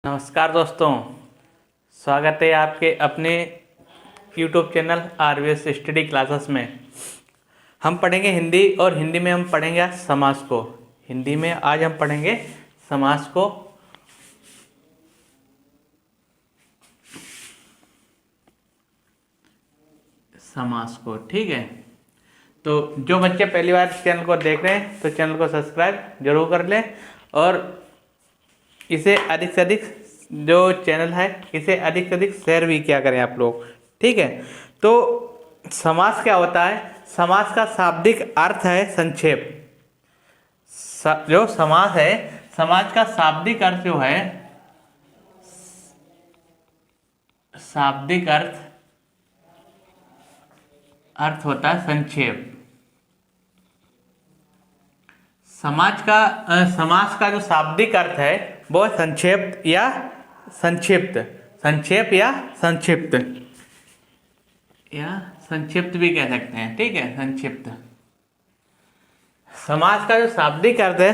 नमस्कार दोस्तों, स्वागत है आपके अपने YouTube channel RVS study classes में। हम पढ़ेंगे हिंदी और हिंदी में हम पढ़ेंगे आज समास को। हिंदी में आज हम पढ़ेंगे समास को। ठीक है। तो जो बच्चे पहली बार चैनल को देख रहे हैं तो चैनल को सब्सक्राइब जरूर कर लें और इसे अधिक से अधिक जो चैनल है इसे अधिक से अधिक शेयर भी किया करें आप लोग। ठीक है। तो समास क्या होता है? समास का शाब्दिक अर्थ है संक्षेप। जो समास है, समास का शाब्दिक अर्थ जो है, शाब्दिक अर्थ होता है संक्षेप। समास का जो शाब्दिक अर्थ है वो संक्षेप या संक्षिप्त, संक्षेप या संक्षिप्त भी कह सकते हैं। ठीक है, संक्षिप्त। समास का जो शाब्दिक अर्थ है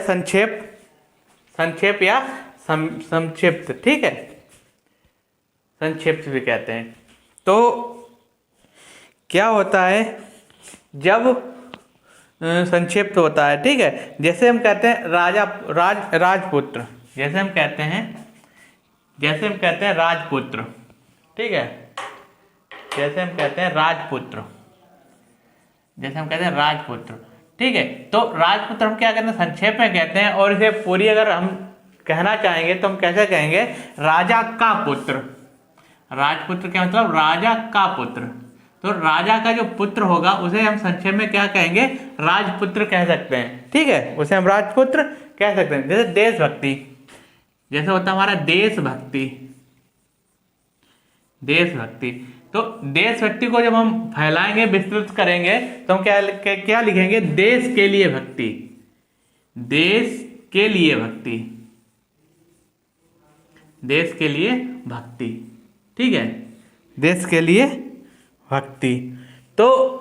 संक्षेप या संक्षिप्त। ठीक है, संक्षिप्त भी कहते हैं। तो क्या होता है जब संक्षिप्त होता है? ठीक है, जैसे हम कहते हैं राजपुत्र, जैसे हम कहते हैं राजपुत्र। ठीक है, जैसे हम कहते हैं राजपुत्र। ठीक है, तो राजपुत्र हम क्या कहते हैं? संक्षेप में कहते हैं। और इसे पूरी अगर हम कहना चाहेंगे तो हम कैसे कहेंगे? राजा का पुत्र। राजपुत्र क्या मतलब? राजा का पुत्र। तो राजा का जो पुत्र होगा उसे हम संक्षेप में क्या कहेंगे? राजपुत्र कह सकते हैं। ठीक है, उसे हम राजपुत्र कह सकते हैं। जैसे देशभक्ति, जैसे होता है हमारा देशभक्ति। तो देशभक्ति को जब हम फैलाएंगे, विस्तृत करेंगे तो हम क्या लिखेंगे? देश के लिए भक्ति। देश के लिए भक्ति। देश के लिए भक्ति। ठीक है, देश के लिए भक्ति। तो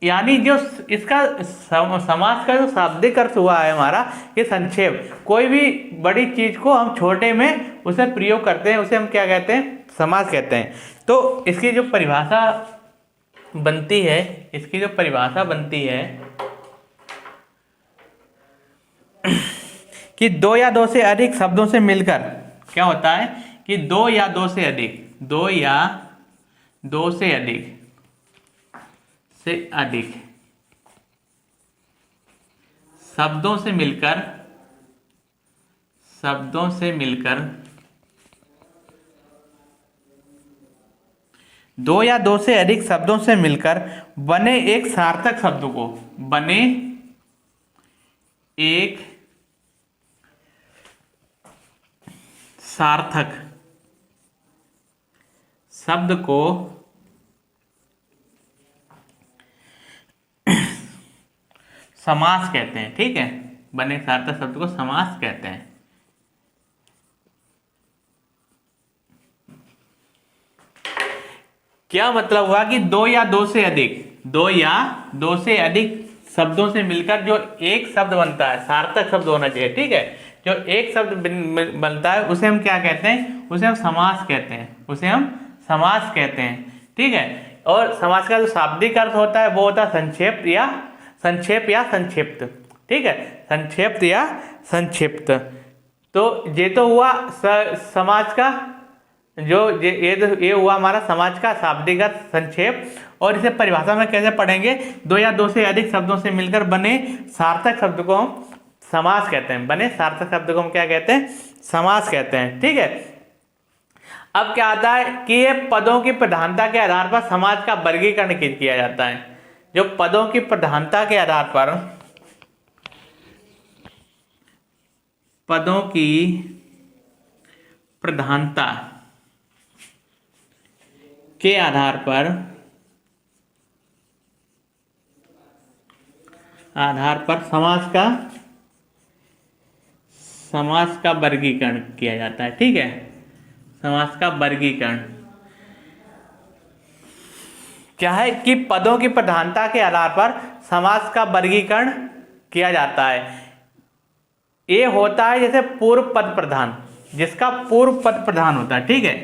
यानी जो इसका समास का जो शाब्दिक अर्थ हुआ है हमारा कि संक्षेप, कोई भी बड़ी चीज को हम छोटे में उसे प्रयोग करते हैं, उसे हम क्या कहते हैं? समास कहते हैं। तो इसकी जो परिभाषा बनती है, कि दो या दो से अधिक शब्दों से मिलकर क्या होता है? कि दो या दो से अधिक शब्दों से मिलकर दो या दो से अधिक शब्दों से मिलकर बने एक सार्थक शब्द को, सार्थक शब्द को समास कहते हैं। ठीक है, बने सार्थक शब्द को समास कहते हैं। क्या मतलब हुआ? कि दो या दो से अधिक शब्दों से मिलकर जो एक शब्द बनता है, सार्थक शब्द होना चाहिए। ठीक है, जो एक शब्द बनता है उसे हम क्या कहते हैं? उसे हम समास कहते हैं। ठीक है, और समास का जो शाब्दिक अर्थ होता है वो होता है संक्षेप या संक्षिप्त। ठीक है, संक्षेप या संक्षिप्त। तो ये तो हुआ समाज का जो ये हुआ हमारा समाज का शाब्दिक अर्थ संक्षेप। और इसे परिभाषा में कैसे पढ़ेंगे? दो या दो से अधिक शब्दों से मिलकर बने सार्थक शब्द को हम समास कहते हैं। बने सार्थक शब्द को हम क्या कहते हैं? समास कहते हैं। ठीक है, अब क्या आता है कि ये पदों की प्रधानता के आधार पर समाज का वर्गीकरण किया जाता है। जो पदों की प्रधानता के आधार पर समास का वर्गीकरण किया जाता है। ठीक है, समास का वर्गीकरण क्या है? कि पदों की प्रधानता के आधार पर समास का वर्गीकरण किया जाता है। ये होता है जैसे पूर्व पद प्रधान, जिसका पूर्व पद प्रधान होता है। ठीक है,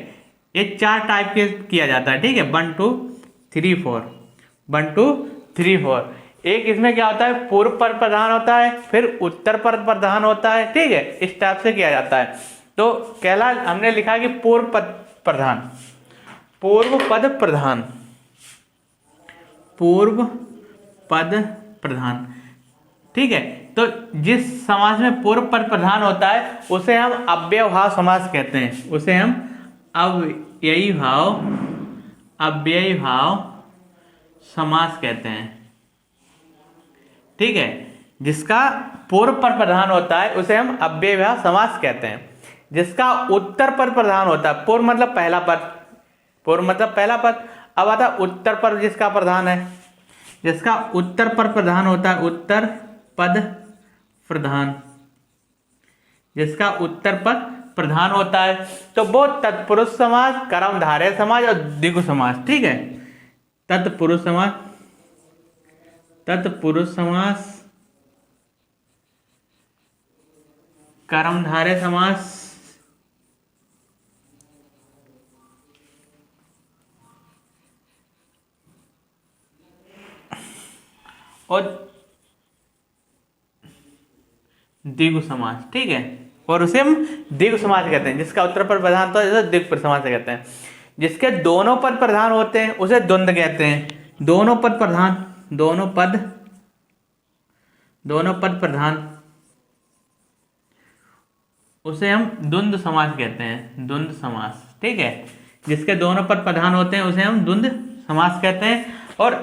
ये 4 टाइप के किया जाता है। ठीक है, 1 2 3 4, 1 2 3 4। एक इसमें क्या होता है, पूर्व पद प्रधान होता है, फिर उत्तर पद प्रधान होता है। ठीक है, इस टाइप से किया जाता है। तो कहला हमने लिखा कि पूर्व पद प्रधान, पूर्व पद प्रधान, पूर्व पद प्रधान। ठीक है, तो जिस समास में पूर्व पद प्रधान होता है उसे हम अव्ययभाव समास कहते हैं, उसे हम अव्ययभाव समास कहते हैं। ठीक है, जिसका पूर्व पद प्रधान होता है उसे हम अव्ययभाव समास कहते हैं। जिसका उत्तर पद प्रधान होता है, पूर्व मतलब पहला पद, पूर्व मतलब पहला पद, अब आता है उत्तर पद जिसका प्रधान है, जिसका उत्तर पद प्रधान होता है, उत्तर पद प्रधान, जिसका उत्तर पद प्रधान होता है, तो वो तत्पुरुष समास, कर्मधारय समास और द्विगु समास। ठीक है, तत्पुरुष समास, तत्पुरुष समास, कर्मधारय समास और द्विगु समास। ठीक है, और उसे हम द्विगु समास कहते हैं। जिसका उत्तर पद प्रधान होता है उसे द्विगु समास कहते हैं। जिसके दोनों पद प्रधान होते हैं उसे द्वंद्व कहते हैं। दोनों पद प्रधान, दोनों पद प्रधान, उसे हम द्वंद्व समास कहते हैं, द्वंद्व समास। ठीक है, जिसके दोनों पद प्रधान होते हैं उसे हम द्वंद्व समास कहते हैं। और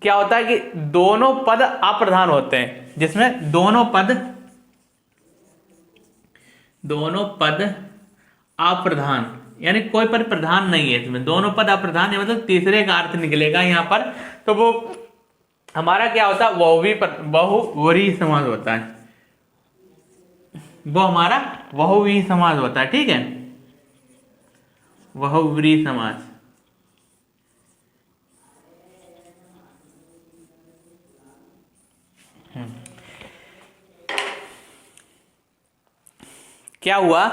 क्या होता है कि दोनों पद अप्रधान होते हैं, जिसमें दोनों पद अप्रधान, यानी कोई पद प्रधान नहीं है इसमें, दोनों पद अप्रधान है, मतलब तीसरे का अर्थ निकलेगा यहाँ पर। तो वो हमारा क्या होता है, बहुव्रीहि समास होता है, वो हमारा बहुव्रीहि समास होता है। ठीक है, बहुव्रीहि समास। क्या हुआ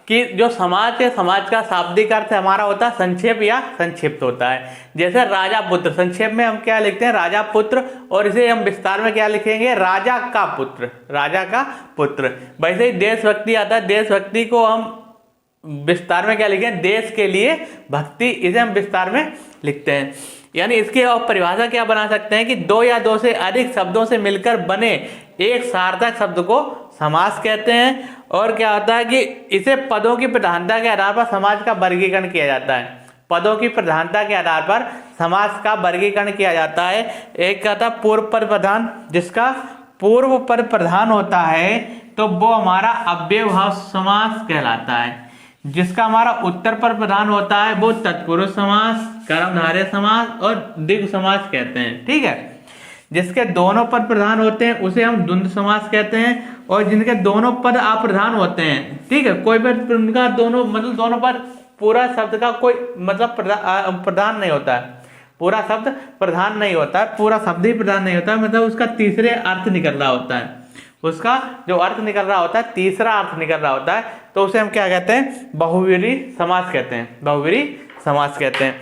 कि जो समाज है, समाज का शाब्दिक अर्थ हमारा होता है संक्षेप या संक्षिप्त होता है। जैसे राजा पुत्र, संक्षेप में हम क्या लिखते हैं, राजा पुत्र, और इसे हम विस्तार में क्या लिखेंगे, राजा का पुत्र, राजा का पुत्र। वैसे ही देशभक्ति आता है, देशभक्ति को हम विस्तार में क्या लिखें, देश के लिए भक्ति, इसे हम विस्तार में लिखते हैं। यानी इसकी और परिभाषा क्या बना सकते हैं कि 2 या 2 से अधिक शब्दों से मिलकर बने एक सार्थक शब्द को समास कहते हैं। और क्या होता है कि इसे पदों की प्रधानता के आधार पर समाज का वर्गीकरण किया जाता है, पदों की प्रधानता के आधार पर समास का वर्गीकरण किया जाता है। एक क्या था, पूर्व पद प्रधान, जिसका पूर्व पद प्रधान होता है तो वो हमारा अव्ययभाव समास कहलाता है। जिसका हमारा उत्तर पद प्रधान होता है वो तत्पुरुष समास, कर्मधारय समास और द्विगु समास कहते हैं। ठीक है, जिसके दोनों पद प्रधान होते हैं उसे हम द्वंद्व समास कहते हैं। और जिनके दोनों पद अप्रधान होते हैं, ठीक है, कोई पद उनका दोनों मतलब दोनों पद, पूरा शब्द का कोई मतलब प्रधान नहीं होता है, पूरा शब्द प्रधान नहीं होता है, पूरा शब्द ही प्रधान नहीं होता है, मतलब उसका तीसरे अर्थ निकल रहा होता है, उसका जो अर्थ निकल रहा होता है तीसरा अर्थ निकल रहा होता है, तो उसे हम क्या कहते हैं, बहुव्रीहि समास कहते हैं, बहुव्रीहि समास कहते हैं।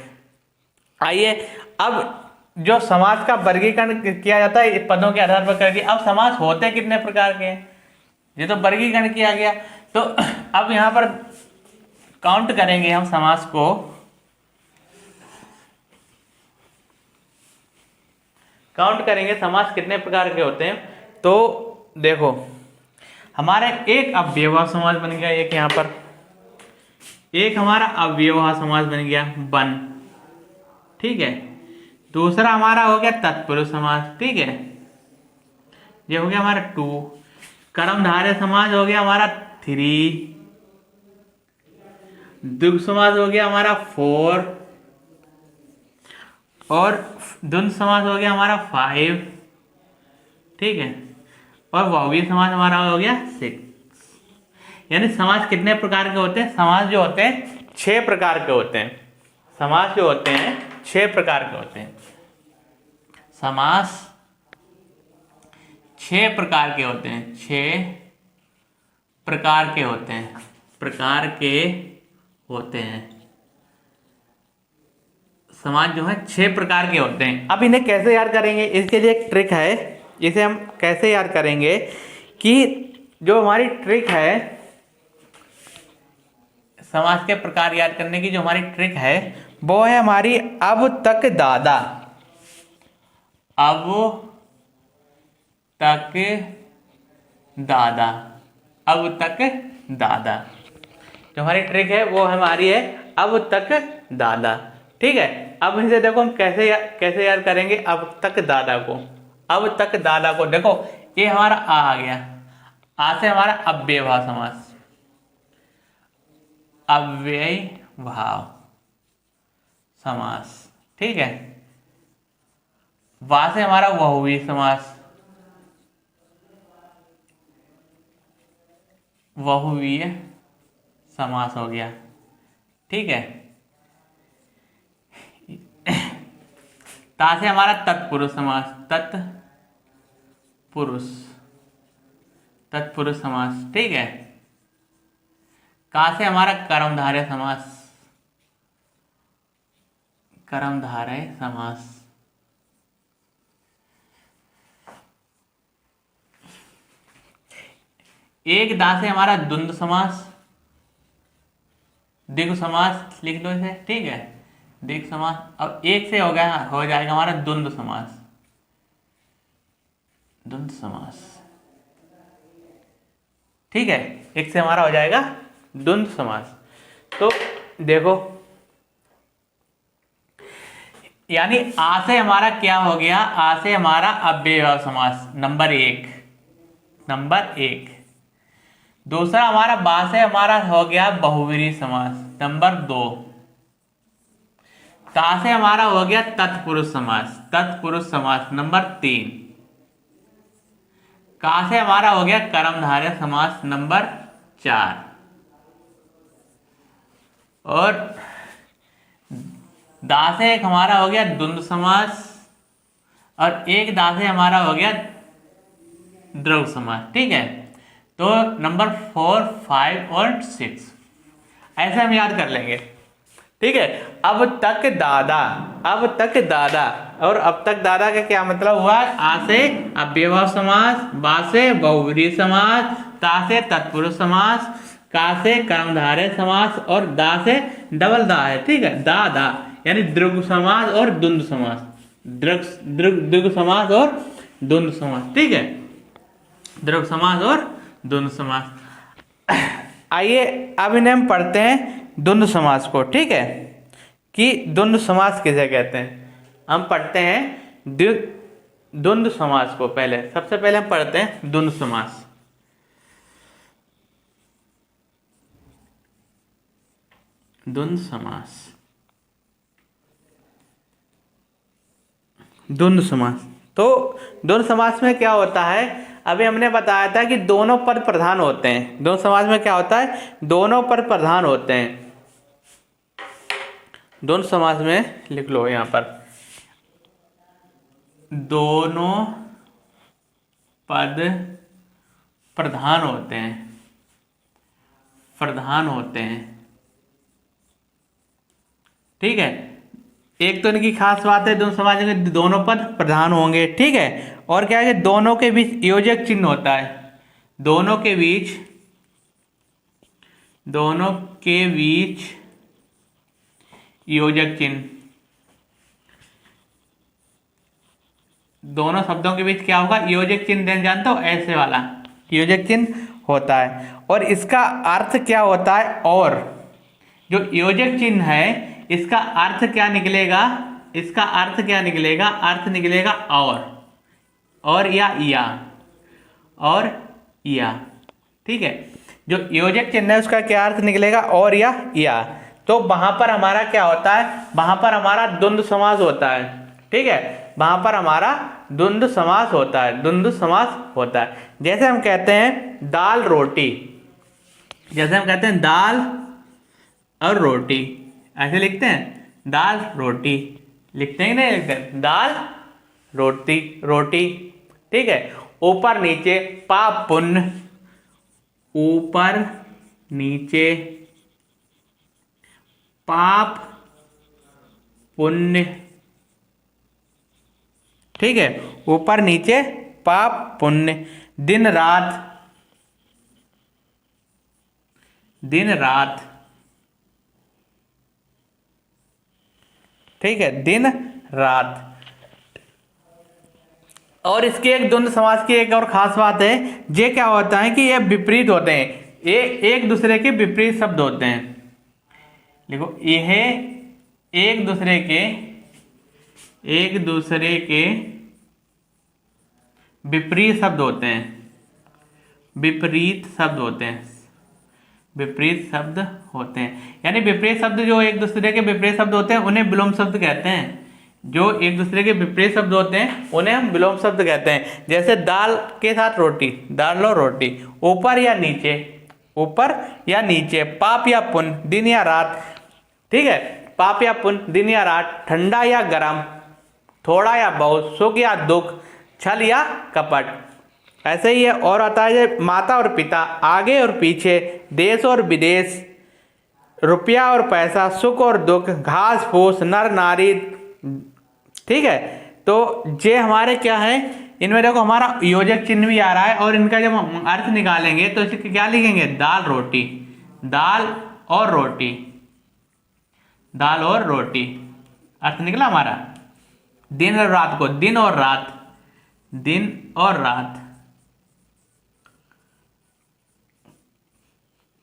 आइए अब जो समास का वर्गीकरण किया जाता है पदों के आधार पर करके, अब समास होते कितने प्रकार के हैं, ये तो वर्गीकरण किया गया। तो अब यहाँ पर काउंट करेंगे हम समास को, काउंट करेंगे समास कितने प्रकार के होते हैं। तो देखो हमारे एक अव्ययभाव समास बन गया, एक यहाँ पर एक हमारा अव्ययभाव समास बन गया 1, ठीक है। दूसरा हमारा हो गया तत्पुरुष समास, ठीक है, ये हो गया हमारा 2। कर्मधारय समास हो गया हमारा 3, द्विगु समास हो गया हमारा 4 और द्वंद्व समास हो गया हमारा 5, ठीक है, और बहुव्रीहि समास हमारा हो गया 6। यानी समास कितने प्रकार के होते हैं, समास जो होते हैं 6 प्रकार के होते हैं, समास जो होते हैं 6 प्रकार के होते हैं, समास 6 प्रकार के होते हैं, 6 प्रकार के होते हैं। प्रकार के होते हैं। समास जो है 6 प्रकार के होते हैं। अब इन्हें कैसे याद करेंगे, इसके लिए एक ट्रिक है। इसे हम कैसे याद करेंगे कि जो हमारी ट्रिक है समास के प्रकार याद करने की, जो हमारी ट्रिक है वो है हमारी अब तक दादा। अब तक दादा, अब तक दादा, जो हमारी ट्रिक है वो हमारी है अब तक दादा। ठीक है, अब इनसे देखो हम कैसे याद करेंगे अब तक दादा को। अब तक दादा को देखो, ये हमारा आ गया, आ से हमारा अव्यय भाव समास, अव्यय भाव समास। ठीक है, वा से हमारा बहुव्रीहि समास, बहुव्रीहि समास हो गया। ठीक है, ता से हमारा तत्पुरुष समास, तत्पुरुष समास। ठीक है, का से हमारा कर्मधारय समास, कर्मधारय समास। एक दा से हमारा द्वंद्व समास, द्विगु समास लिख लो इसे। ठीक है, द्विगु समास। अब एक से हो जाएगा हमारा द्वंद्व समास, द्वंद्व समास। ठीक है, एक से हमारा हो जाएगा द्वंद्व समास। तो देखो, यानी आ से हमारा क्या हो गया, आ से हमारा अव्यय भाव समास नंबर 1। दूसरा हमारा बा से हमारा हो गया बहुव्रीहि समास नंबर 2। ता से हमारा हो गया तत्पुरुष समास नंबर 3। का से हमारा हो गया कर्मधारय समास नंबर 4। और दा से एक हमारा हो गया द्वंद्व समास, और एक दा से हमारा हो गया द्रव समास। ठीक है, तो नंबर 4, 5 और 6 ऐसे हम याद कर लेंगे। ठीक है, अब तक दादा, अब तक दादा। और अब तक दादा का क्या मतलब हुआ, आ से अव्यय भाव समास, बा से बहुव्रीहि समास, ता से तत्पुरुष समास, का से कर्मधारय समास, और दा से डबल दा है। ठीक है, दा यानी द्विगु समास और द्वंद्व समास, द्विगु समास और द्वंद्व समास। ठीक है, द्विगु समास और द्वंद्व समास। आइए अब इन्हें हम पढ़ते हैं द्वंद्व समास को। ठीक है, कि द्वंद्व समास किसे कहते हैं। हम पढ़ते हैं द्वंद्व समास को। सबसे पहले हम पढ़ते हैं द्वंद्व समास। द्वंद्व समास, द्वंद्व समास। तो द्वंद्व समास में क्या होता है, अभी हमने बताया था कि दोनों पद प्रधान होते हैं। द्वंद्व समास में क्या होता है, दोनों पद प्रधान होते हैं। द्वंद्व समास में लिख लो यहां पर, दोनों पद प्रधान होते हैं, ठीक है। एक तो इनकी खास बात है दोनों समास में दोनों पद प्रधान होंगे। ठीक है, और क्या है कि दोनों के बीच योजक चिन्ह होता है, दोनों के बीच योजक चिन्ह, दोनों शब्दों के बीच क्या होगा, योजक चिन्ह। जानते हो, ऐसे वाला योजक चिन्ह होता है। और इसका अर्थ क्या होता है, और जो योजक चिन्ह है इसका अर्थ क्या निकलेगा, अर्थ निकलेगा और या। ठीक है, जो योजक चिन्ह है उसका क्या अर्थ निकलेगा, और या। तो वहां पर हमारा क्या होता है, वहां पर हमारा द्वंद्व समास होता है। ठीक है, वहां पर हमारा द्वंद्व समास होता है। जैसे हम कहते हैं दाल रोटी, दाल और रोटी, ऐसे लिखते हैं, दाल रोटी लिखते हैं, नहीं लिखते, दाल रोटी। ठीक है, ऊपर नीचे, पाप पुण्य, ऊपर नीचे पाप पुण्य, ठीक है, ऊपर नीचे पाप पुण्य, दिन रात, दिन रात, ठीक है, दिन रात। और इसके एक द्वंद्व समास की एक और खास बात है, ये क्या होता है कि ये विपरीत होते हैं, ये एक दूसरे के विपरीत शब्द होते हैं। देखो यह एक दूसरे के विपरीत शब्द होते हैं, विपरीत शब्द होते हैं, विपरीत शब्द होते हैं। यानी विपरीत शब्द जो एक दूसरे के विपरीत शब्द होते हैं उन्हें विलोम शब्द कहते हैं। जो एक दूसरे के विपरीत शब्द होते हैं उन्हें हम विलोम शब्द कहते हैं। जैसे दाल के साथ रोटी, दाल और रोटी, ऊपर या नीचे, ऊपर या नीचे, पाप या पुण्य, दिन या रात, ठीक है, पाप या पुण्य, दिन या रात, ठंडा या गर्म, थोड़ा या बहुत, सुख या दुख, छल या कपट। ऐसे ही है। और आता है माता और पिता, आगे और पीछे, देश और विदेश, रुपया और पैसा, सुख और दुख, घास फूस, नर नारी, ठीक है। तो ये हमारे क्या है, इनमें देखो हमारा योजक चिन्ह भी आ रहा है और इनका जब हम अर्थ निकालेंगे तो इसे क्या लिखेंगे, दाल रोटी, दाल और रोटी, दाल और रोटी, अर्थ निकला हमारा। दिन और रात को दिन और रात, दिन और रात,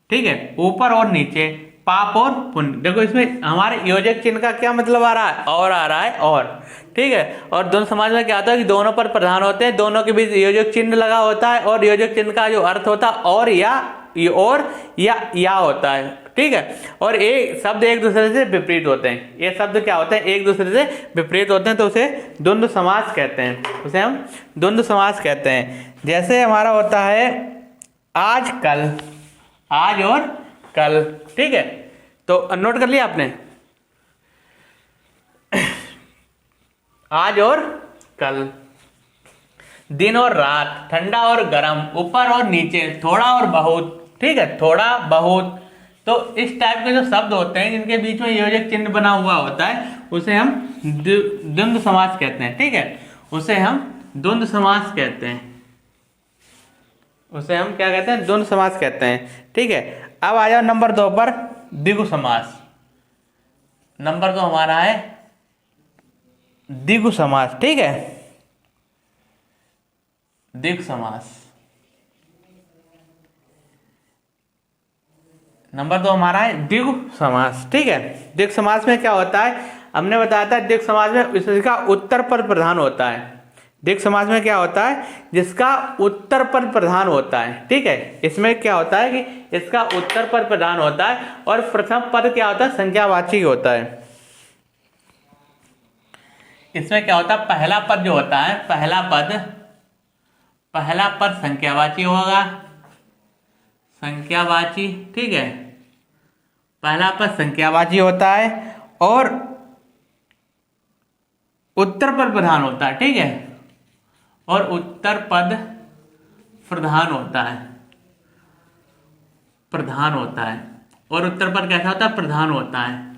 ठीक है, ऊपर और नीचे, पाप और पुण्य। देखो इसमें हमारे योजक चिन्ह का क्या मतलब आ रहा है, और आ रहा है, और, ठीक है। और दोनों समाज में क्या होता है कि दोनों पर प्रधान होते हैं, दोनों के बीच योजक चिन्ह लगा होता है और योजक चिन्ह का जो अर्थ होता है और या होता है, ठीक है। और ये शब्द एक दूसरे से विपरीत होते हैं, ये शब्द क्या होते हैं, एक दूसरे से विपरीत होते हैं, तो उसे द्वंद्व समास कहते हैं, उसे हम द्वंद्व समास कहते हैं। जैसे हमारा होता है आज कल, आज और कल, ठीक है। तो नोट कर लिया आपने, आज और कल, दिन और रात, ठंडा और गर्म, ऊपर और नीचे, थोड़ा और बहुत, ठीक है, थोड़ा बहुत। तो इस टाइप के जो शब्द होते हैं जिनके बीच में योजक चिन्ह बना हुआ होता है उसे हम द्वंद्व समास कहते हैं, ठीक है, उसे हम द्वंद्व समास कहते हैं, उसे हम क्या कहते हैं, द्वंद्व समास कहते हैं, ठीक है। अब आ जाओ नंबर 2 पर, द्विगु समास। नंबर 2 हमारा है द्विगु समास, ठीक है, द्विगु समास। नंबर 2 हमारा है द्विगु समास, ठीक है। द्विगु समास में क्या होता है, हमने बताया था द्विगु समास में इसका उत्तर पद प्रधान होता है। द्विगु समास में क्या होता है, जिसका उत्तर पद प्रधान होता है, ठीक है। इसमें क्या होता है कि इसका उत्तर पद प्रधान होता है और प्रथम पद क्या होता है, संख्यावाची होता है। इसमें क्या होता है, पहला पद जो होता है, पहला पद संख्यावाची होगा, संख्यावाची, ठीक है, पहला पद संख्यावाची होता है और उत्तर पद प्रधान होता है, ठीक है, और उत्तर पद प्रधान होता है, प्रधान होता है। और उत्तर पद कैसा होता है, प्रधान होता है।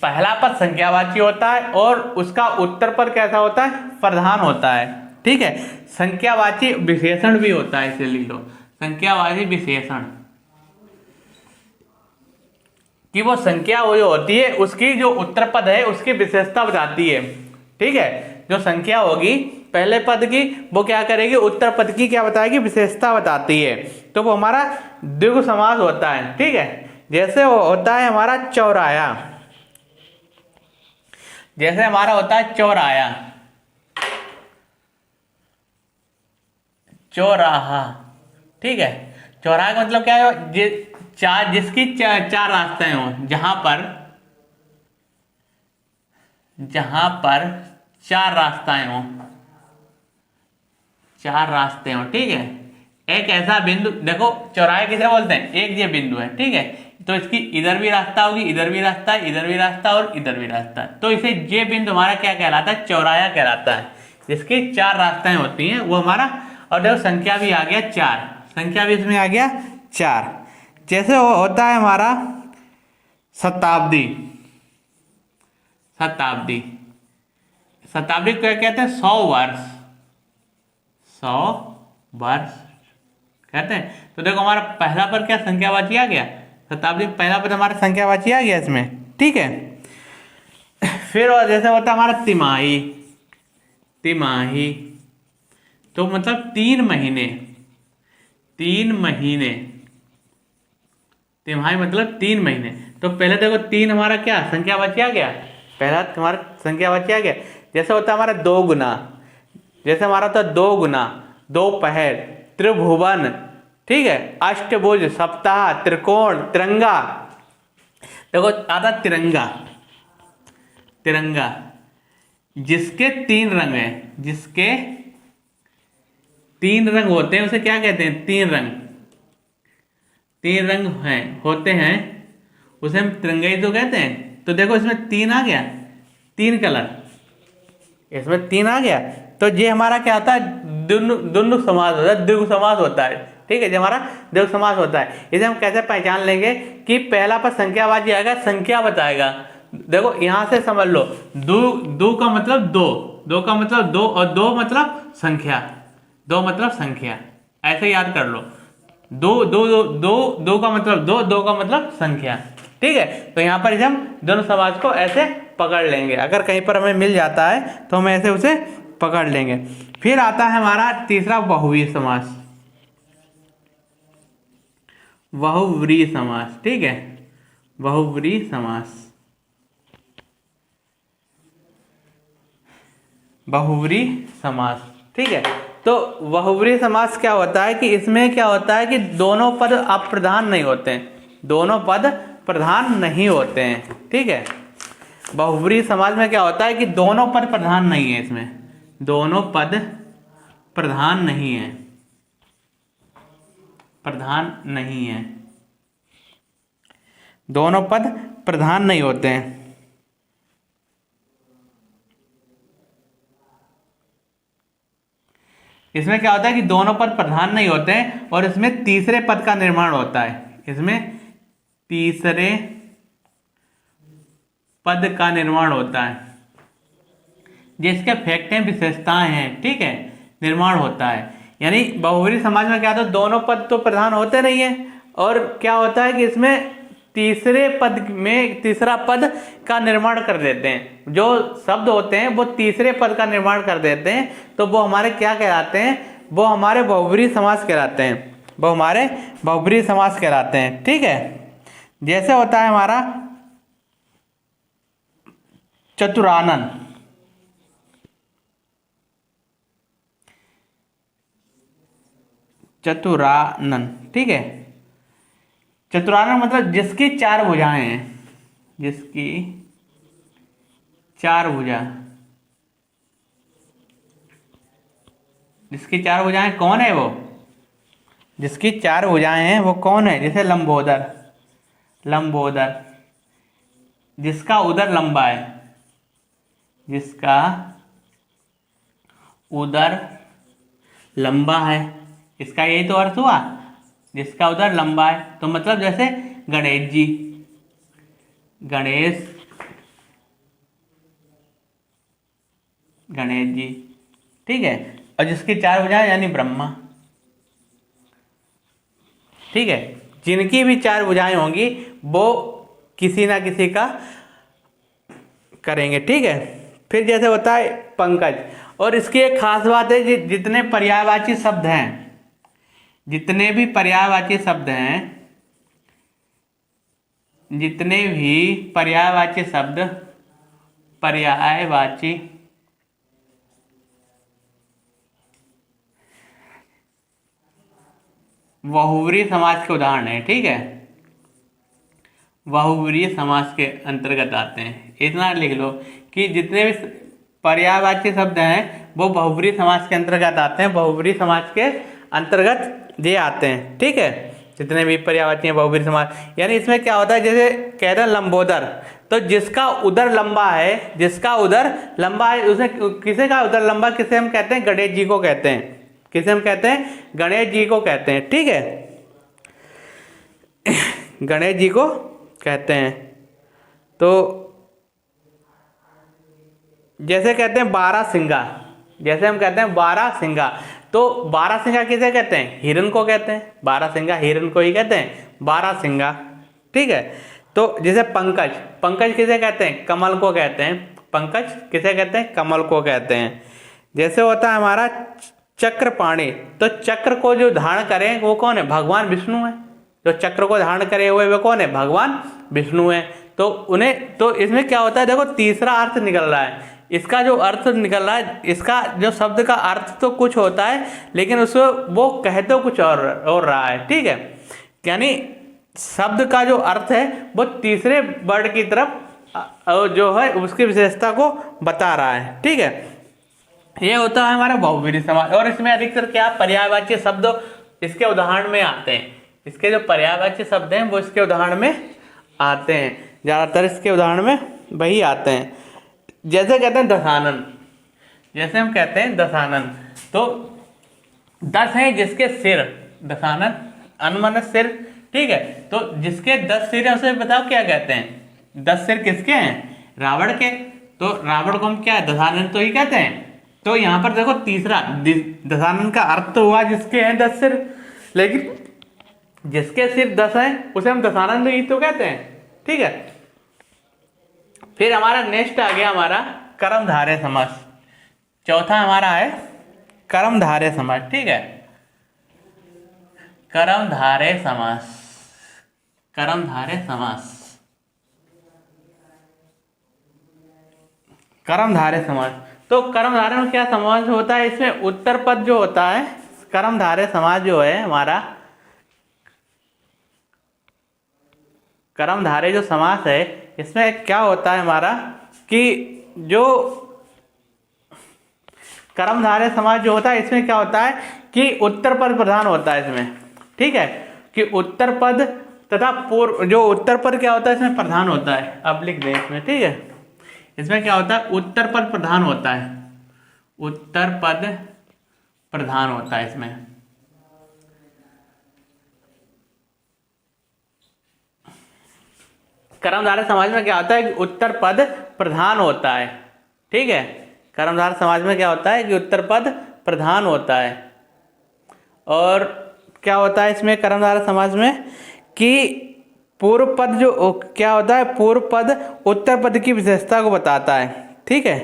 पहला पद संख्यावाची होता है और उसका उत्तर पद कैसा होता है, प्रधान होता है, ठीक है। संख्यावाची विशेषण भी होता है, इसे लिख लो, संख्यावाची विशेषण, कि वो संख्या वो जो होती है उसकी जो उत्तर पद है उसकी विशेषता बताती है, ठीक है। जो संख्या होगी पहले पद की वो क्या करेगी, उत्तर पद की क्या बताएगी, विशेषता बताती है, तो वो हमारा द्विगु समास होता है, ठीक है। जैसे वो होता है हमारा चौराया, जैसे हमारा होता है चौराया, चौराहा, ठीक है। चौराहा का मतलब क्या है, जिसकी चार रास्ते हों, जहां पर चार रास्ताएं हों, चार रास्ते हों, ठीक है। एक ऐसा बिंदु, देखो चौराहे किसे बोलते हैं, एक ये बिंदु है, ठीक है, तो इसकी इधर भी रास्ता होगी, इधर भी रास्ता है, इधर भी रास्ता और इधर भी रास्ता है, तो इसे ये बिंदु हमारा क्या कहलाता है, चौराया कहलाता है, जिसकी चार रास्ताएं होती हैं वो हमारा। और देखो संख्या भी आ गया 4, संख्या भी इसमें आ गया 4। जैसे वो होता है हमारा शताब्दी। शताब्दी, शताब्दी को क्या कहते हैं? 100 वर्ष। 100 वर्ष कहते हैं। तो देखो हमारा पहला पद क्या संख्यावाची आ गया, शताब्दी पहला पद हमारा संख्यावाची आ गया इसमें, ठीक है। फिर और जैसे होता है हमारा तिमाही। तिमाही तो मतलब 3 महीने। 3 महीने, तिमाही मतलब 3 महीने। तो पहले देखो 3 हमारा क्या संख्यावाची आ गया, पहला हमारा संख्यावाची आ गया। जैसे होता है हमारा 2 गुना, जैसे हमारा होता है 2 गुना, दोपहर, त्रिभुवन, ठीक है, अष्टभुज, सप्ताह, त्रिकोण, तिरंगा। देखो आता तिरंगा। तिरंगा जिसके 3 रंग हैं, जिसके 3 रंग होते हैं उसे क्या कहते हैं? 3 रंग। 3 रंग हैं होते हैं उसे हम तिरंगा ही तो कहते हैं। तो देखो इसमें 3 आ गया, 3 कलर, इसमें 3 आ गया। तो ये हमारा क्या होता है? द्वंद्व समास होता है, दीर्घ समास होता है, ठीक है। जो हमारा दीर्घ समास होता है, इसे हम कैसे पहचान लेंगे कि पहला पद संख्यावाची आएगा, संख्या बताएगा। देखो यहां से समझ लो, दो का मतलब 2, 2 का मतलब 2, और 2 मतलब संख्या, 2 मतलब संख्या, ऐसे याद कर लो। 2 का मतलब 2, 2 का मतलब संख्या, ठीक है। तो यहाँ पर हम दोनों समाज को ऐसे पकड़ लेंगे, अगर कहीं पर हमें मिल जाता है तो हम ऐसे उसे पकड़ लेंगे। फिर आता है हमारा तीसरा बहुव्रीहि समास। बहुव्रीहि समास, ठीक है, बहुव्रीहि समास। बहुव्रीहि समास, ठीक है। तो बहुव्रीहि समास क्या होता है कि इसमें क्या होता है कि दोनों पद अप्रधान नहीं होते हैं, दोनों पद प्रधान नहीं होते हैं, ठीक है। बहुव्रीहि समास में क्या होता है कि दोनों पद प्रधान नहीं है, इसमें दोनों पद प्रधान नहीं है, प्रधान नहीं है, दोनों पद प्रधान नहीं होते हैं। इसमें क्या होता है कि दोनों पद प्रधान नहीं होते हैं और इसमें तीसरे पद का निर्माण होता है, इसमें तीसरे पद का निर्माण होता है, जिसके फैक्टें विशेषताएं हैं, ठीक है, निर्माण होता है। यानी बहुव्रीहि समाज में क्या होता है, दोनों पद तो प्रधान होते नहीं है, और क्या होता है कि इसमें तीसरे पद में तीसरा पद का निर्माण कर देते हैं, जो शब्द होते हैं वो तीसरे पद का निर्माण कर देते हैं, तो वो हमारे क्या कहलाते हैं? वो हमारे बहुव्रीहि समास कहलाते हैं, वो हमारे बहुव्रीहि समास कहलाते हैं, ठीक है। जैसे होता है हमारा चतुरानन। चतुरानन, ठीक है। चतुरानन मतलब जिसकी 4 भुजाएं हैं, जिसकी 4 भुजा, जिसकी 4 भुजाएं कौन है? वो जिसकी 4 भुजाएं हैं वो कौन है? जैसे लंबोदर। लंबोदर जिसका उदर लंबा है, जिसका उदर लंबा है, इसका यही तो अर्थ हुआ, जिसका उदर लंबा है। तो मतलब जैसे गणेश जी, गणेश, गणेश जी, ठीक है। और जिसकी 4 भुजाएं यानी ब्रह्मा, ठीक है। जिनकी भी 4 भुजाएं होंगी वो किसी ना किसी का करेंगे, ठीक है। फिर जैसे होता है पंकज, और इसकी एक खास बात है, जितने पर्यायवाची शब्द हैं, जितने भी पर्यायवाची शब्द हैं, जितने भी पर्यायवाची शब्द, पर्यायवाची बहुव्रीहि समास के उदाहरण है, ठीक है, बहुव्रीहि समास के अंतर्गत आते हैं। इतना लिख लो कि जितने भी पर्यायवाची शब्द हैं वो बहुव्रीहि समास के अंतर्गत आते हैं, बहुव्रीहि समास के अंतर्गत ये आते हैं, ठीक है। जितने भी पर्यायवाची हैं बहुव्रीहि समास, यानी इसमें क्या होता है, जैसे कह रहे हैं लंबोदर, तो जिसका उदर लंबा है, जिसका उदर लंबा है, उसने किसे का उदर लंबा, किसे हम कहते हैं? गणेश जी को कहते हैं, किसे हम कहते हैं? गणेश जी को कहते हैं। ठीक है, गणेश जी को कहते हैं। तो जैसे कहते हैं बारहसिंगा, जैसे हम कहते हैं बारहसिंगा, तो बारहसिंगा किसे कहते हैं? हिरन को कहते हैं। बारहसिंगा हिरन को ही कहते हैं बारहसिंगा। ठीक है, तो जैसे पंकज, पंकज किसे कहते हैं? कमल को कहते हैं। पंकज किसे कहते हैं? कमल को कहते हैं। जैसे होता है हमारा चक्रपाणि, तो चक्र को जो धारण करें वो कौन है? भगवान विष्णु है। जो चक्र को धारण करे हुए वो कौन है? भगवान विष्णु है। तो उन्हें, तो इसमें क्या होता है, देखो तीसरा अर्थ निकल रहा है। इसका जो अर्थ निकल रहा है, इसका जो शब्द का अर्थ तो कुछ होता है, लेकिन उसको वो कहते तो कुछ और रहा है। ठीक है, यानी शब्द का जो अर्थ है वो तीसरे वर्ड की तरफ जो है उसकी विशेषता को बता रहा है। ठीक है, ये होता है हमारा बहुव्रीहि समास। और इसमें अधिकतर क्या पर्यायवाची शब्द इसके उदाहरण में आते हैं। इसके जो पर्यायवाची शब्द हैं वो इसके उदाहरण में आते हैं, ज़्यादातर इसके उदाहरण में वही आते हैं। जैसे कहते हैं दशानन, जैसे हम कहते हैं दशानन, तो 10 है जिसके सिर, दशानन अनमन सिर। ठीक है, तो जिसके 10 सिर है उसे बताओ क्या कहते हैं? 10 सिर किसके हैं? रावण के। तो रावण को हम क्या है? दशानन तो ही कहते हैं। तो यहाँ पर देखो तीसरा, दशानन का अर्थ तो हुआ जिसके हैं 10 सिर, लेकिन जिसके सिर 10 हैं उसे हम दशानन ही तो कहते हैं। ठीक है, फिर हमारा नेक्स्ट आ गया हमारा कर्मधारय समास। चौथा हमारा है कर्मधारय समास। ठीक है, कर्मधारय समास, कर्मधारय समास, कर्मधारय समास। तो कर्मधारय में क्या समास होता है? इसमें उत्तर पद जो होता है, कर्मधारय समास जो है हमारा, कर्मधारय जो समास है इसमें क्या होता है हमारा कि जो कर्मधारय समास जो होता है इसमें क्या होता है कि उत्तर पद प्रधान होता है इसमें। ठीक है, कि उत्तर पद तथा पूर्व, जो उत्तर पद क्या होता है इसमें प्रधान होता है। अब लिख दें इसमें। ठीक है, इसमें क्या होता है? उत्तर पद प्रधान होता है, उत्तर पद प्रधान होता है इसमें। कर्मधारय समाज में क्या होता है कि उत्तर पद प्रधान होता है। ठीक है, कर्मधारय समाज में क्या होता है कि उत्तर पद प्रधान होता है। और क्या होता है इसमें कर्मधारय समाज में कि पूर्व पद जो क्या होता है, पूर्व पद उत्तर पद की विशेषता को बताता है। ठीक है,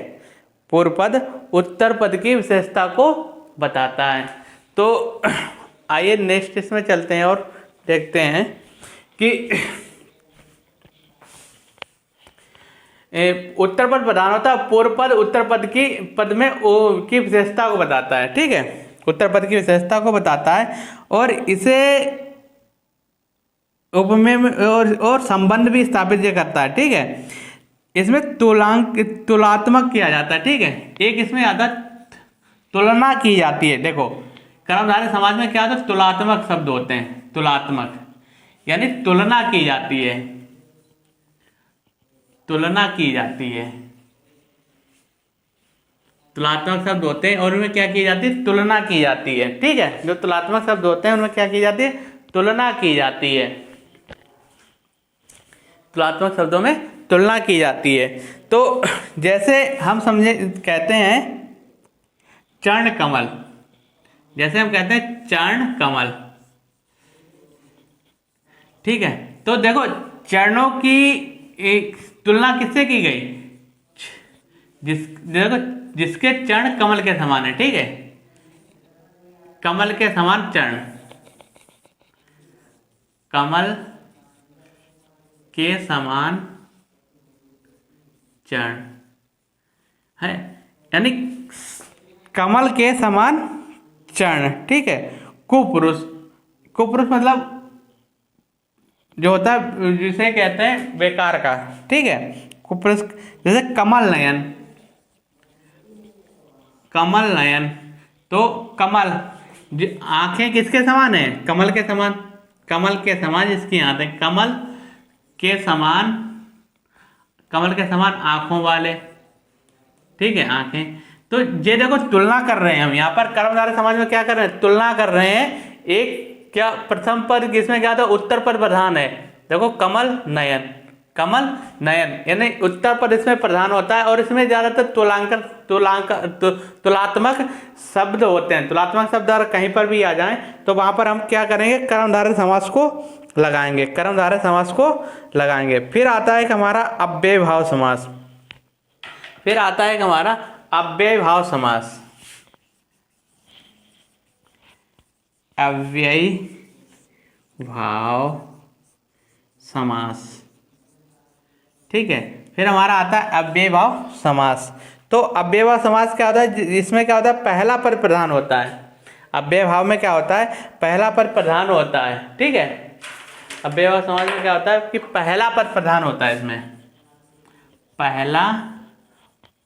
पूर्व पद उत्तर पद की विशेषता को बताता है। तो आइए नेक्स्ट इसमें चलते हैं और देखते हैं कि उत्तर पद प्रधान होता है, पूर्व पद उत्तर पद की पद में की विशेषता को बताता है। ठीक है, उत्तर पद की विशेषता को बताता है और इसे उपमेय में और संबंध भी स्थापित करता है। ठीक है, इसमें तुलनात्मक किया जाता है। ठीक है, एक इसमें आता तुलना की जाती है। देखो कर्मधारय समाज में क्या होता है? तुलनात्मक शब्द होते हैं, तुलनात्मक यानी तुलना की जाती है, तुलना की जाती है। तुलनात्मक शब्द होते हैं और उनमें क्या की जाती है? तुलना की जाती है। ठीक है, जो तुलनात्मक शब्द होते हैं उनमें क्या की जाती है? तुलना की जाती है। तुलनात्मक शब्दों में तुलना की जाती है। तो जैसे हम समझे कहते हैं चरण कमल, जैसे हम कहते हैं चरण कमल। ठीक है, तो देखो चरणों की एक तुलना किससे की गई? देखो जिसके चरण कमल के समान है। ठीक है, कमल के समान चरण, कमल के समान चरण है, यानी कमल के समान चरण। ठीक है, कुपुरुष, कुपुरुष मतलब जो होता है जिसे कहते हैं बेकार का। ठीक है, कुपुरुष। जैसे कमल नयन, कमल नयन, तो कमल आंखें किसके समान है? कमल के समान, कमल के समान इसकी आंखें, कमल के समान, कमल के समान आंखों वाले। ठीक है, आंखें। तो ये देखो तुलना कर रहे हैं हम यहाँ पर कर्मधारय समाज में, क्या कर रहे हैं, तुलना कर रहे हैं। एक क्या प्रथम पद इसमें क्या था, उत्तर पद प्रधान है, देखो कमल नयन, कमल नयन, यानी उत्तर पद इसमें प्रधान होता है और इसमें ज्यादातर तुलात्मक शब्द होते हैं। तुलात्मक शब्द अगर कहीं पर भी आ जाएं तो वहां पर हम क्या करेंगे, कर्मधारय समास को लगाएंगे, कर्मधारय समास को लगाएंगे। फिर आता है कि हमारा अव्ययीभाव समास, फिर आता है कि हमारा अव्ययीभाव समास, अव्ययीभाव समास, ठीक है। फिर हमारा आता है अव्ययीभाव समास। तो अव्ययीभाव समास क्या होता है, इसमें क्या होता है, पहला पद प्रधान होता है। अव्ययीभाव में क्या होता है, पहला पद प्रधान होता है, ठीक है। अव्ययीभाव समास में क्या होता है कि पहला पद प्रधान होता है, इसमें पहला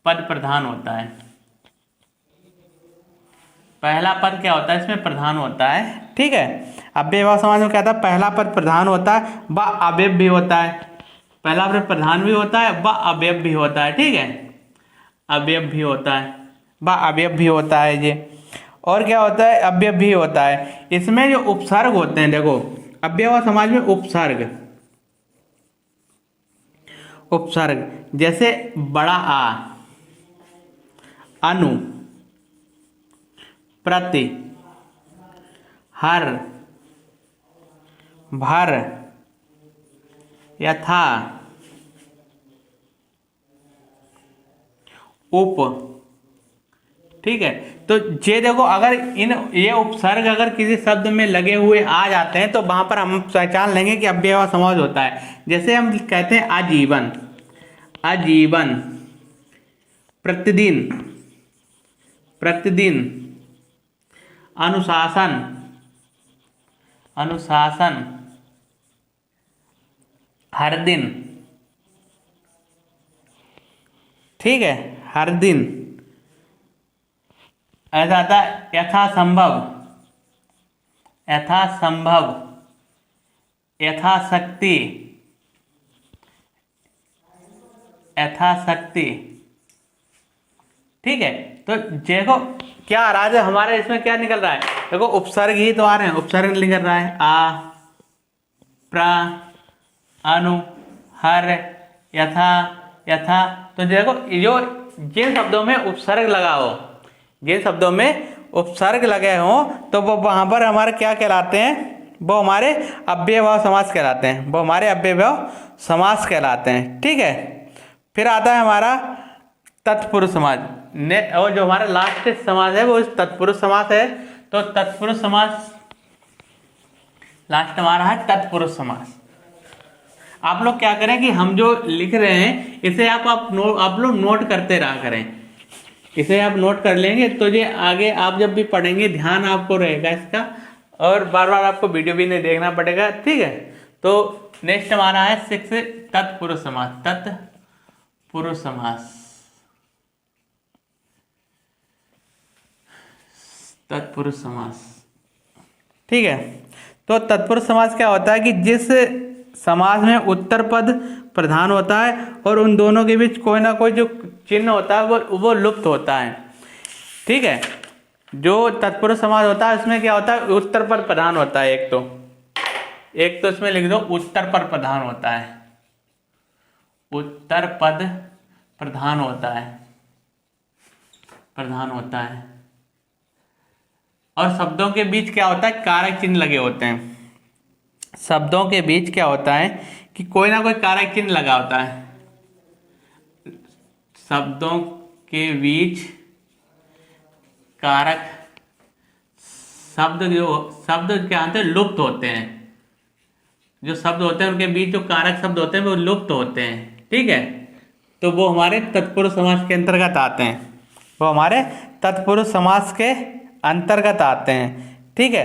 पद प्रधान होता है, पहला पद क्या होता है, इसमें प्रधान होता है, ठीक है। अव्ययीभाव समास में क्या होता है, पहला पद प्रधान होता है व अव्यय भी होता है, पहला पद प्रधान भी होता है व अव्यय भी होता है, ठीक है, अव्यय भी होता है व अव्यय भी होता है ये। और क्या होता है, अव्यय भी होता है। इसमें जो उपसर्ग होते हैं, देखो अव्ययीभाव समाज में उपसर्ग, उपसर्ग जैसे बड़ा आ, अनु, प्रति, हर, भर, यथा, उप, ठीक है। तो ये देखो अगर ये उपसर्ग अगर किसी शब्द में लगे हुए आ जाते हैं तो वहां पर हम पहचान लेंगे कि अव्ययीभाव समास होता है। जैसे हम कहते हैं आजीवन, आजीवन, प्रतिदिन, प्रतिदिन, अनुशासन, अनुशासन, हर दिन, ठीक है, हर दिन। ऐसा आता है यथासंभव, यथासंभव, यथाशक्ति, यथाशक्ति, ठीक है। तो देखो क्या आ रहा है, हमारे इसमें क्या निकल रहा है, देखो उपसर्ग ही तो आ रहे हैं, उपसर्ग निकल रहा है आ, प्र, अनु, हर, यथा, यथा। तो देखो जो जिन शब्दों में उपसर्ग लगा हो, जिन शब्दों में उपसर्ग लगे हों तो वो वहां पर हमारे क्या कहलाते हैं, वो हमारे अव्ययीभाव समास कहलाते हैं, वो हमारे अव्ययीभाव समास कहलाते हैं, ठीक है। फिर आता है हमारा तत्पुरुष समास, और जो हमारा लास्ट समास है वो तत्पुरुष समास है। तो तत्पुरुष समास लास्ट हमारा है तत्पुरुष समास। आप लोग क्या करें कि हम जो लिख रहे हैं इसे आप लोग नोट करते रहा करें, इसे आप नोट कर लेंगे तो ये आगे आप जब भी पढ़ेंगे ध्यान आपको रहेगा इसका, और बार बार आपको वीडियो भी नहीं देखना पड़ेगा, ठीक है। तो नेक्स्ट हमारा है 6 तत्पुरुष समास, तत्पुरुष समास, तत्पुरुष समास, ठीक है। तो तत्पुरुष समास क्या होता है कि जिस समास में उत्तर पद प्रधान होता है और उन दोनों के बीच कोई ना कोई जो चिन्ह होता है वो लुप्त होता है, ठीक है। जो तत्पुरुष समास होता है उसमें क्या होता है, उत्तर पद प्रधान होता है, एक तो इसमें लिख दो उत्तर पद प्रधान होता है, उत्तर पद प्रधान होता है, प्रधान होता है। और शब्दों के बीच क्या होता है, कारक चिन्ह लगे होते हैं। शब्दों के बीच क्या होता है कि कोई ना कोई कारक चिन्ह लगा होता है, शब्दों के बीच कारक, शब्द क्या होते हैं, लुप्त होते हैं। जो शब्द होते हैं उनके बीच जो कारक शब्द होते हैं वो लुप्त होते हैं, ठीक है। तो वो हमारे तत्पुरुष समास के अंतर्गत आते हैं, वो हमारे तत्पुरुष समास के अंतर्गत आते हैं, ठीक है।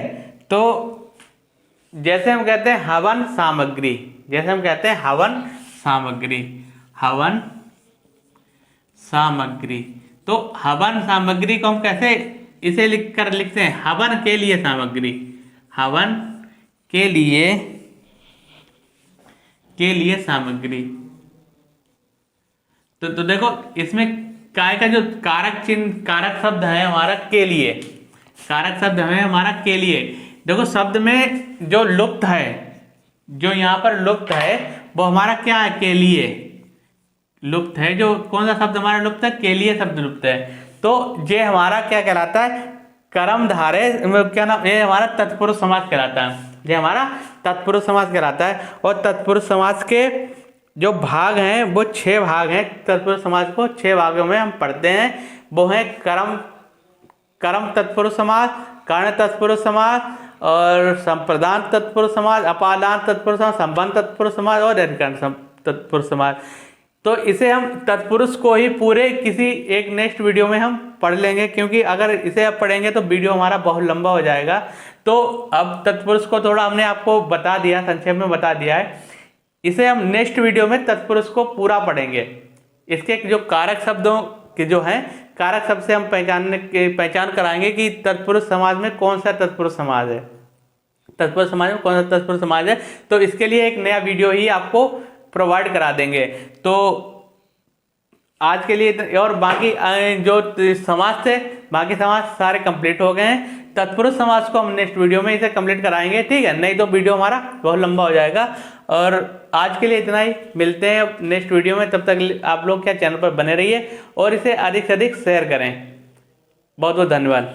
तो जैसे हम कहते हैं हवन सामग्री, जैसे हम कहते हैं हवन सामग्री, हवन सामग्री। तो हवन सामग्री को हम कैसे इसे लिखते हैं, हवन के लिए सामग्री, हवन के लिए सामग्री। तो देखो इसमें काय का जो कारक चिन्ह, कारक शब्द है हमारा के लिए, कारक शब्द है हमारा के लिए। देखो शब्द में जो लुप्त है, जो यहाँ पर लुप्त है वो हमारा क्या है, के लिए लुप्त है। जो कौन सा शब्द हमारा लुप्त है, के लिए शब्द लुप्त है। तो ये हमारा क्या कहलाता है, कर्मधारय, क्या नाम, ये हमारा तत्पुरुष समास कहलाता है। ये हमारा तत्पुरुष समास कहलाता है। और तत्पुरुष समास के जो भाग हैं वो 6 भाग हैं। तत्पुरुष समास को 6 भागों में हम पढ़ते हैं। वो हैं कर्म तत्पुरुष समास, कर्ण तत्पुरुष समास, और संप्रदान तत्पुरुष समास, अपादान तत्पुरुष समास, संबंध तत्पुरुष समास और अधिकरण तत्पुरुष समास। तो इसे हम तत्पुरुष को ही पूरे किसी एक नेक्स्ट वीडियो में हम पढ़ लेंगे, क्योंकि अगर इसे आप पढ़ेंगे तो वीडियो हमारा बहुत लंबा हो जाएगा। तो अब तत्पुरुष को थोड़ा हमने आपको बता दिया, संक्षेप में बता दिया है। इसे हम नेक्स्ट वीडियो में तत्पुरुष को पूरा पढ़ेंगे। इसके जो कारक शब्दों के जो हैं, कारक शब्द से हम पहचान कराएंगे कि तत्पुरुष समाज में कौन सा तत्पुरुष समाज है, तत्पुरुष समाज में कौन सा तत्पुरुष समाज है। तो इसके लिए एक नया वीडियो ही आपको प्रोवाइड करा देंगे। तो आज के लिए और बाकी जो समाज थे, बाकी समाज सारे कंप्लीट हो गए हैं। तत्पुरुष समाज को हम नेक्स्ट वीडियो में इसे कंप्लीट कराएंगे, ठीक है, नहीं तो वीडियो हमारा बहुत लंबा हो जाएगा। और आज के लिए इतना ही, मिलते हैं नेक्स्ट वीडियो में। तब तक आप लोग क्या चैनल पर बने रहिए और इसे अधिक से अधिक शेयर करें। बहुत बहुत धन्यवाद।